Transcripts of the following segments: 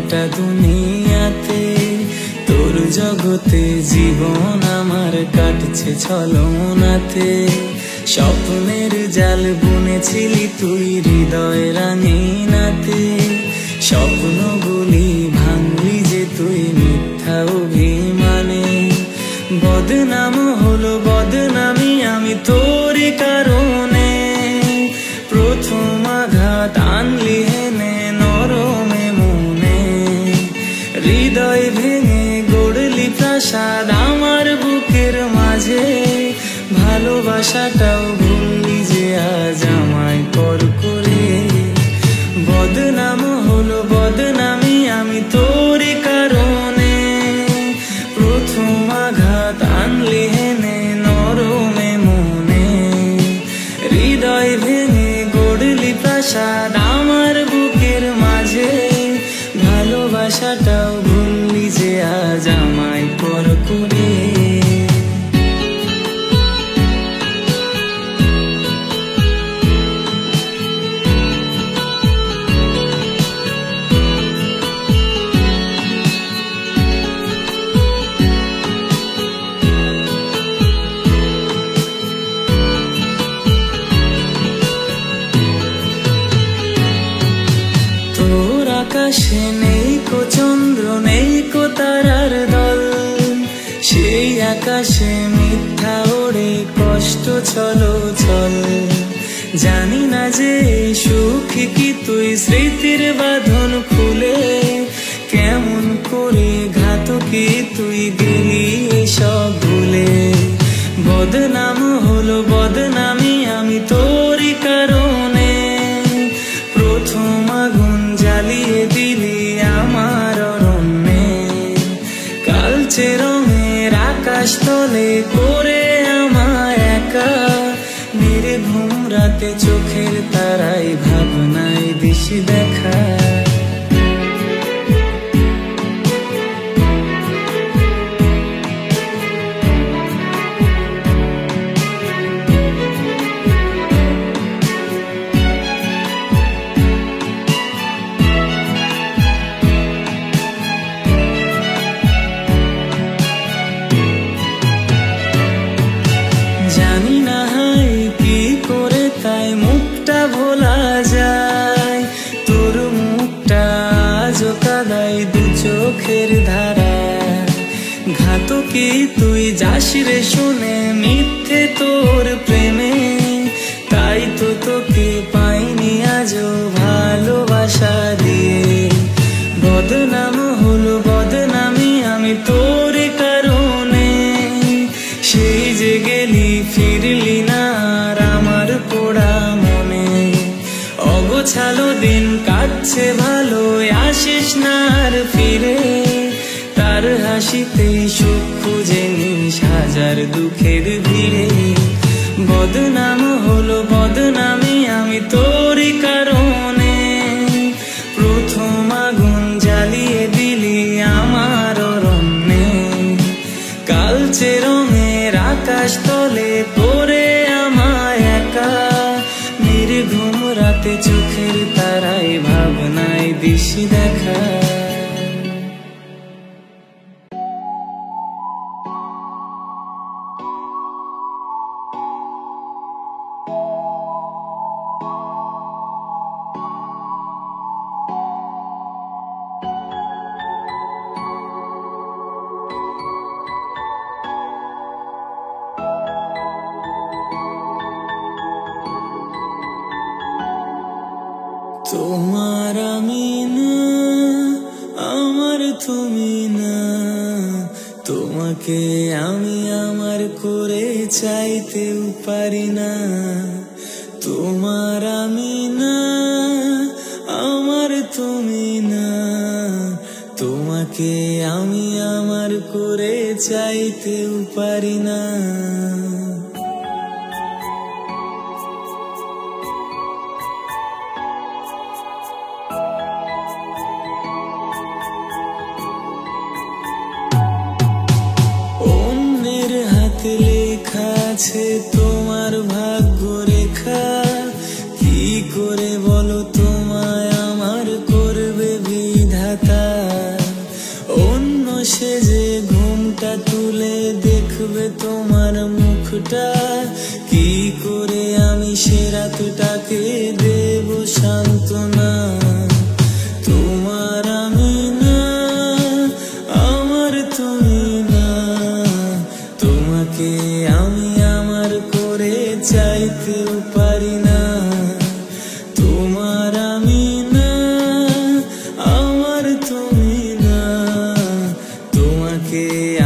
একটা দুনিয়াতে, তোর জগতে জীবন আমার কাটছে ছলনাতে। স্বপ্নের জাল বুনেছিলি তুই হৃদয় রাঙিনাতে, স্বপ্নগুলি ভাঙলি যে তুই মিথ্যা অভিমানে। বদনাম হলো বদনামি আমি তোরই কারণে, প্রথম আঘাত আনলি হেনে নরমে মনে। হৃদয় ভেঙে গড়লি প্রাসাদ আমার বুকের মাঝে, ভালোবাসাটাও ভুললি যে আজ আমায় পর করে। বদনাম হলো বদনামি আমি তোরই কারণে, প্রথম আঘাত আনলি হেনে নরমে মনে। হৃদয় ভেঙে গড়লি প্রাসাদ আমার বুকের মাঝে, ভালোবাসাটাও ভুললি যে আজ আমায় পর করে। আকাশে নেই কো চন্দ্র নেই কো তারার দল, সেই আকাশে মিথ্যা ওড়ে কষ্ট চলো চল। জানি না যে সুখী কি তুই স্মৃতির বাঁধন খুলে, কেমন করে ঘাতকি তুই গেলি সব ভুলে। বদনাম হলো বদনামি আমি তোরই কারণে, প্রথম আগুন জ্বালিয়ে দিলি আমার অরণ্যে। কালচে রঙের আকাশ তলে করে আমায় একা, নির্ঘুম রাতে চোখের তারাই ভাবনায় দিশি দেখা। জানি না হাই কি করে তাই মুখটা ভোলা যায়, তোর মুখটা আজও কাদাই দু চোখের ধারা। ঘাতকি তুই যাস রে শুনে মিথ্যে তোর প্রেমে, তাই তো তোকে পাইনি আজও ভালোবাসা দিয়ে। বদনাম হলো বদনামি আমি তোর কারণে, সেই যে গেলি ফিরলি না আর আমার পোড়া মনে। অগোছালো দিন কাটছে ভালো আসিস না আর ফিরে, তার হাসিতে সুখ খুঁজে নিস হাজার দুঃখের ভিড়ে। বদনাম হলো বদনামি আমি তোরই কারণে, প্রথম আগুন জ্বালিয়ে দিলি আমার অরণ্যে। কালচে রঙের আকাশ তলে পড়ে আমায় একা, নির্ঘুম রাতে চোখের তারাই ভাবনায় দিশি দেখা। তোমার আমি না আমার তুমি না, তোমাকে আমি আমার করে চাইতেও পারি না। তোমার আমি না আমার তুমি না, তোমাকে আমি আমার করে চাইতেও পারি না। লেখা আছে তোমার ভাগ্য রেখা, কি করে বলো তোমায় আমার করবে বিধাতা। চোখটা তুলে দেখবে তোমার মুখটা, কি করে আমি সে রাতটাকে দেব সান্ত্বনা। তোমার আমি না, আমার তুমি না, তোমাকে আমি আমার করে চাইতেও পারি না। তোমার আমি না, আমার তুমি না, তোমাকে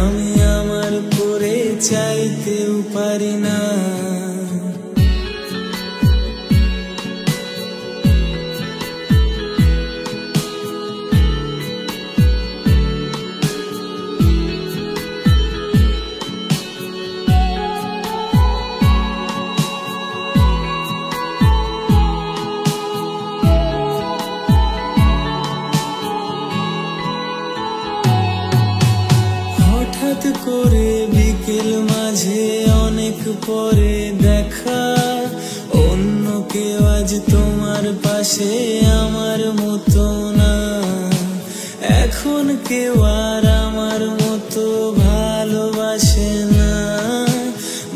আমি আমার করে চাইতেও পারি না। হঠাৎ করে বিকেল মাঝে অনেক পরে দেখা, অন্য কেউ আজ তোমার পাশে আমার মতো না। এখন কেউ আর আমার মতো ভালোবাসে না।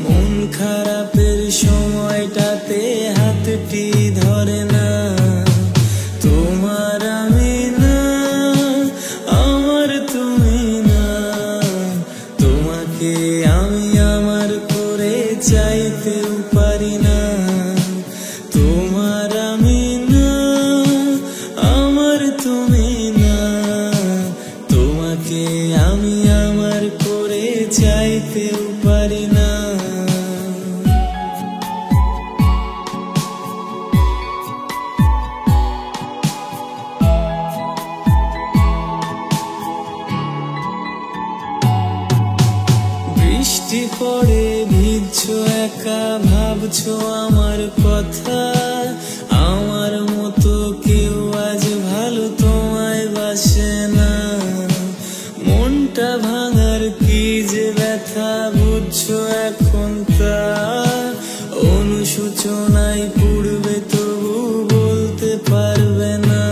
মন খারাপের সময়টাতে হাতটি ধরে না। তোমার আমি না, আমার তুমি না, তোমাকে আমি আমার করে চাইতেও পারি না। তোমার আমি না, আমার তুমি না, তোমাকে আমি আমার করে চাইতেও পারি না। বৃষ্টি পড়ে ভিজছো একা, ভাবছো আমার কথা, আমার মতো কেউ আজ ভালো তোমায় বাসে না। মনটা ভাঙার কি যে ব্যথা বুঝছো এখন তা, অনুশোচনায় পুড়বে তবু বলতে পারবে না।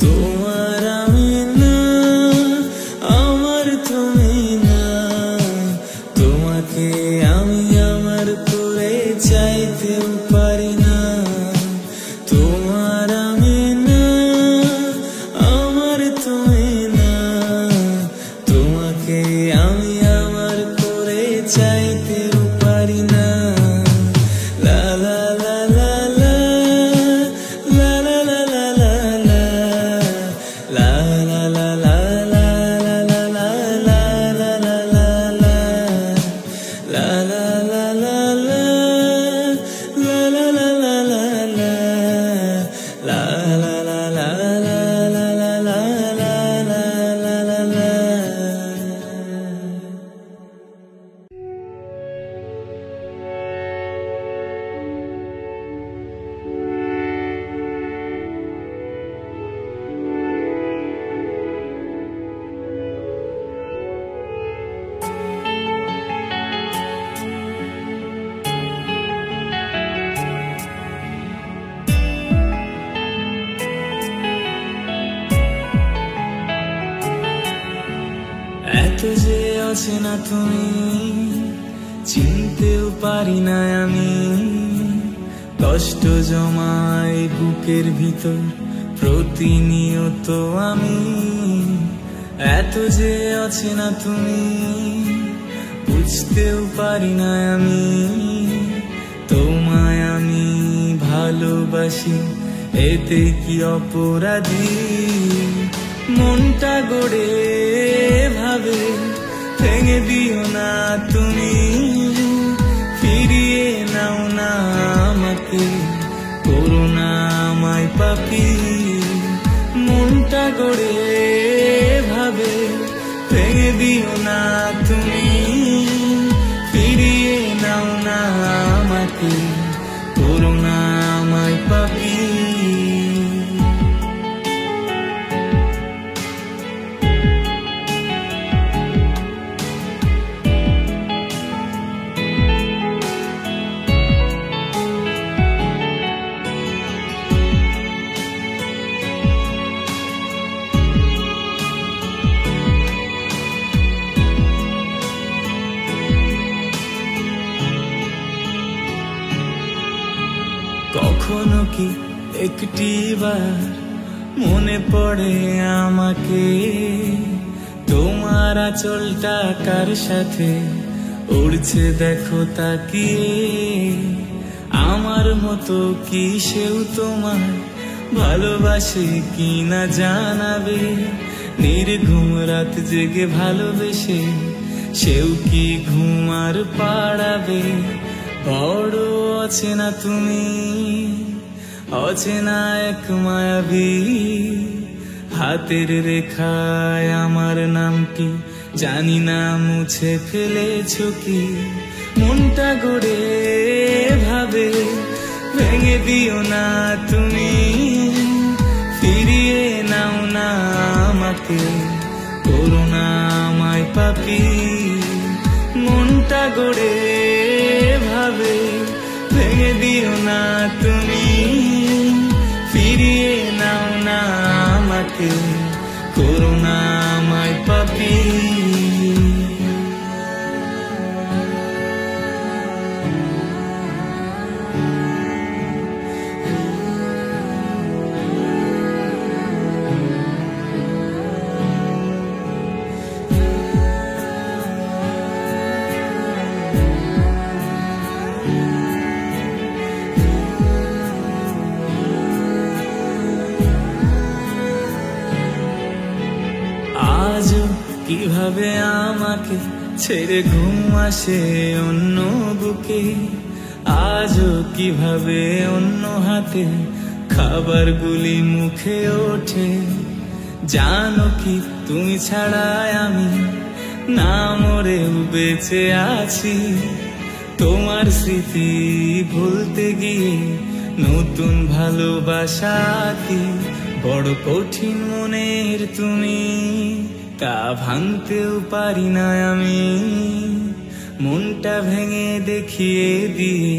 তোমার আমি না, আমার তুমি না, তোমাকে আমি আমার করে চাইতেও পারি না। তোমার আমি না, আমার তুমি না, তোমাকে আমি আমার করে চাইতেও পারি না। লা লা লা লা লা, লা লা লা লা লা, লা লা লা লা লা, লা লা লা লা লা লা লা, la la la la la, la la la la la la, la la la la la la la la la la la. এত যে অচেনা তুমি, চিনতেও পারি না আমি। কষ্ট জমায় বুকের ভিতর প্রতিনিয়ত আমি। এত যে অচেনা তুমি, বুঝতেও পারি না আমি। তোমায় আমি ভালোবাসি, এতে কি অপরাধী? মনটা গড়ে ভাবে ভেঙে দিও না তুমি। ফিরিয়ে নাও না আমাকে, করো না আমায় পাপী। মনটা গড়ে ভাবে ভেঙে দিও না তুমি। ফিরিয়ে নাও না আমাকে, করো না আমায় পাপী। কখনো কি একটিবার মনে পড়ে আমাকে তোমার আঁচলটা কার সাথে উড়ছে দেখো তাকিয়ে আমার মতো কি সেও তোমার ভালোবাসে কি না জানাবে নির্ঘুম রাত জেগে ভালোবেসে সেও কি ঘুম আর পাড়াবে বড় অচেনা তুমি অচেনা এক মায়াবী হাতের রেখায় আমার নামটি জানি না মুছে ফেলেছো কি মনটা গড়ে ভাবে ভেঙে দিও না তুমি ফিরিয়ে নাও না আমাকে করো না আমায় পাপী মনটা গড়ে ভাবে ভেঙে দিও না তুমি ফিরিয়ে নাও না আমাকে করো না আমায় পাপী আজও কিভাবে আমাকে ছেড়ে ঘুম আসে অন্য বুকে আজও কিভাবে অন্য হাতে খাবারগুলি মুখে ওঠে জানো কি তুমি ছাড়াই আমি না মরেও বেঁচে আছি তোমার স্মৃতি ভুলতে গিয়ে নতুন ভালোবাসা কি বড় কঠিন মনের তুমি তা ভাঙতেও পারি না আমি মনটা ভেঙে দেখিয়ে দিয়ে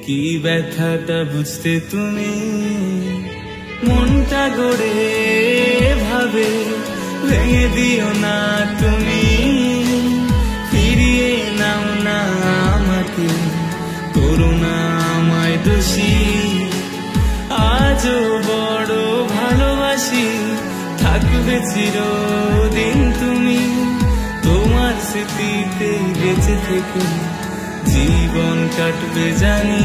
কি ব্যথাটা বুঝতে তুমি মনটা গড়ে ভাবে ভেঙে দিও না তুমি ফিরিয়ে নাও না আমাকে করো না আমায় দোষী আজও বড় ভালোবাসি থাকবে চিরদিন তুমি তোমার স্মৃতিতে বেঁচে থেকে জীবন কাটবে জানি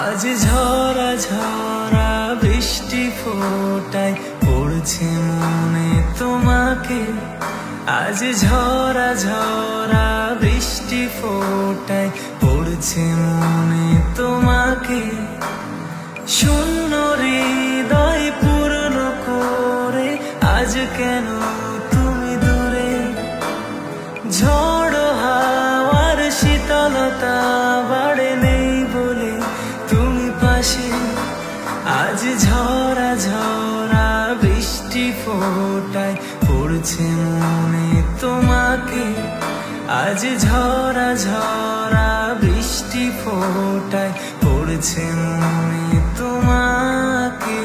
আজ ঝরা ঝরা বৃষ্টি ফোটায় পড়ছে মনে তোমাকে আজ ঝরা ঝরা বৃষ্টি ফোটায় পড়ছে মনে তোমাকে শূন্য হৃদয় পূর্ণ করে আজ কেন তুমি দূরে ঝড় হাওয়ার শীতলতা বাড়ে নেই বলে তুমি পাশে আজ ঝরা ঝরা বৃষ্টি ফোটায় পড়ছে মনে তোমাকে আজ ঝরা ঝরা বৃষ্টি ফোটায় পড়ছে মনে তোমাকে